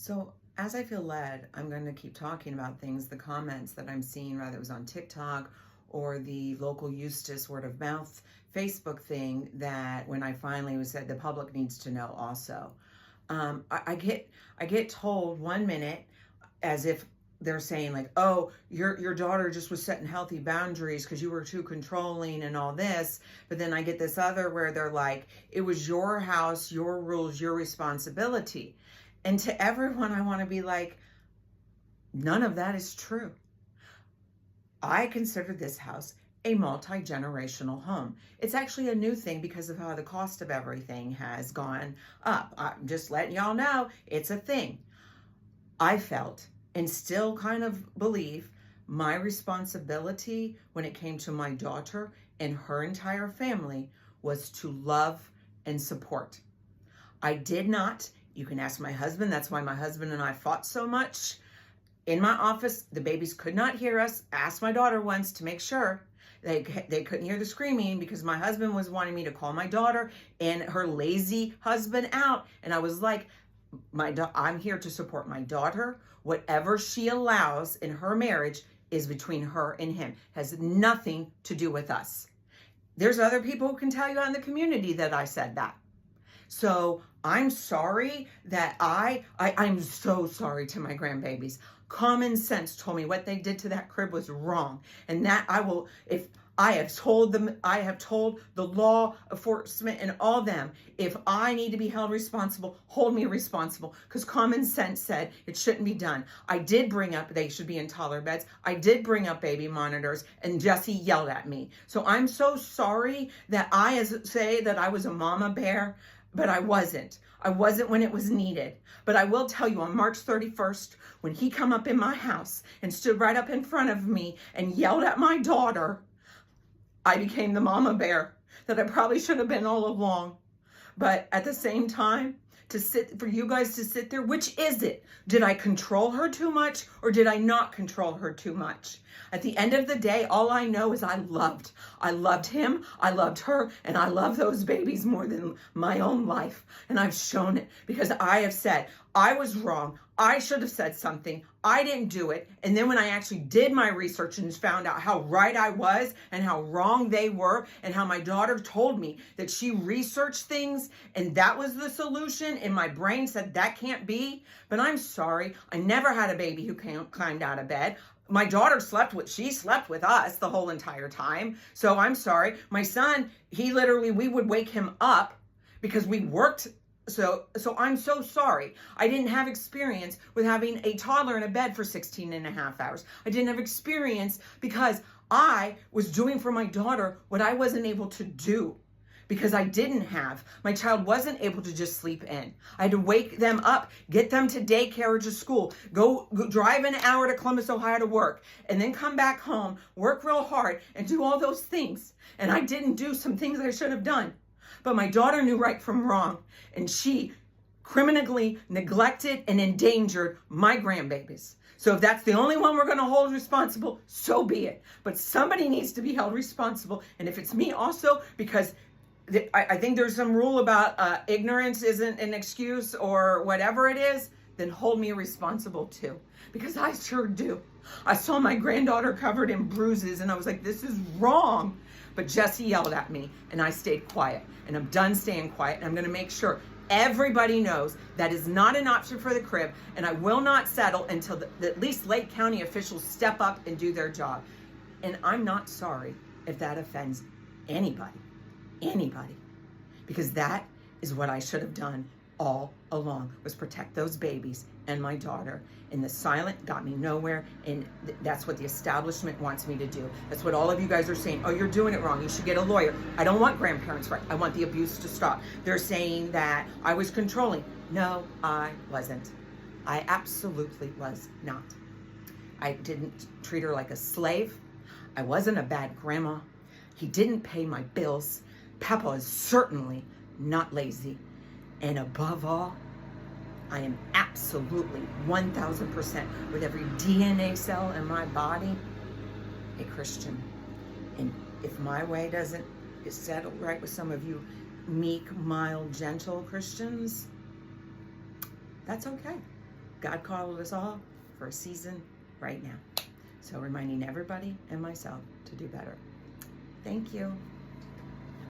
So, as I feel led, I'm going to keep talking about things, the comments that I'm seeing, whether it was on TikTok or the local Eustis word of mouth Facebook thing, that when I finally was said the public needs to know also. I get told 1 minute as if they're saying like, oh, your daughter just was setting healthy boundaries because you were too controlling and all this. But then I get this other where they're like, it was your house, your rules, your responsibility. And to everyone, I want to be like, none of that is true. I consider this house a multi-generational home. It's actually a new thing because of how the cost of everything has gone up. I'm just letting y'all know it's a thing. I felt and still kind of believe my responsibility when it came to my daughter and her entire family was to love and support. I did not. You can ask my husband. That's why my husband and I fought so much. In my office, the babies could not hear us. Asked my daughter once to make sure they couldn't hear the screaming because my husband was wanting me to call my daughter and her lazy husband out. And I was like, I'm here to support my daughter. Whatever she allows in her marriage is between her and him. Has nothing to do with us. There's other people who can tell you out in the community that I said that. So I'm sorry that I'm so sorry to my grandbabies. Common sense told me what they did to that crib was wrong. And that if I have told them, I have told the law enforcement and all them, if I need to be held responsible, hold me responsible. Because common sense said it shouldn't be done. I did bring up they should be in taller beds. I did bring up baby monitors, and Jesse yelled at me. So I'm so sorry that say that I was a mama bear. But I wasn't. I wasn't when it was needed. But I will tell you, on March 31st, when he come up in my house and stood right up in front of me and yelled at my daughter, I became the mama bear that I probably should have been all along. But at the same time, for you guys to sit there, which is it? Did I control her too much or did I not control her too much? At the end of the day, all I know is I loved him, I loved her, and I love those babies more than my own life. And I've shown it because I have said, I was wrong. I should have said something. I didn't do it. And then when I actually did my research and found out how right I was and how wrong they were and how my daughter told me that she researched things and that was the solution, and my brain said that can't be. But I'm sorry. I never had a baby who climbed out of bed. My daughter she slept with us the whole entire time. So I'm sorry. My son, we would wake him up because we worked. So I'm so sorry. I didn't have experience with having a toddler in a bed for 16 and a half hours. I didn't have experience because I was doing for my daughter what I wasn't able to do. Because my child wasn't able to just sleep in. I had to wake them up, get them to daycare or to school, go drive an hour to Columbus, Ohio to work, and then come back home, work real hard, and do all those things. And I didn't do some things I should have done. But my daughter knew right from wrong, and she criminally neglected and endangered my grandbabies. So if that's the only one we're going to hold responsible, so be it. But somebody needs to be held responsible. And if it's me also, because I think there's some rule about ignorance isn't an excuse or whatever it is, then hold me responsible too. Because I sure do. I saw my granddaughter covered in bruises and I was like, this is wrong. But Jesse yelled at me and I stayed quiet. And I'm done staying quiet. And I'm going to make sure everybody knows that is not an option for the crib. And I will not settle until at least Lake County officials step up and do their job. And I'm not sorry if that offends anybody. Because that is what I should have done all along, was protect those babies and my daughter. And the silent got me nowhere, and that's what the establishment wants me to do. That's what all of you guys are saying. Oh, you're doing it wrong. You should get a lawyer. I don't want grandparents' right. I want the abuse to stop. They're saying that I was controlling. No, I wasn't. I absolutely was not. I didn't treat her like a slave. I wasn't a bad grandma. He didn't pay my bills. Papa is certainly not lazy. And above all, I am absolutely 1000% with every DNA cell in my body a Christian. And if my way doesn't get settled right with some of you meek, mild, gentle Christians, that's okay. God called us all for a season right now. So reminding everybody and myself to do better. Thank you.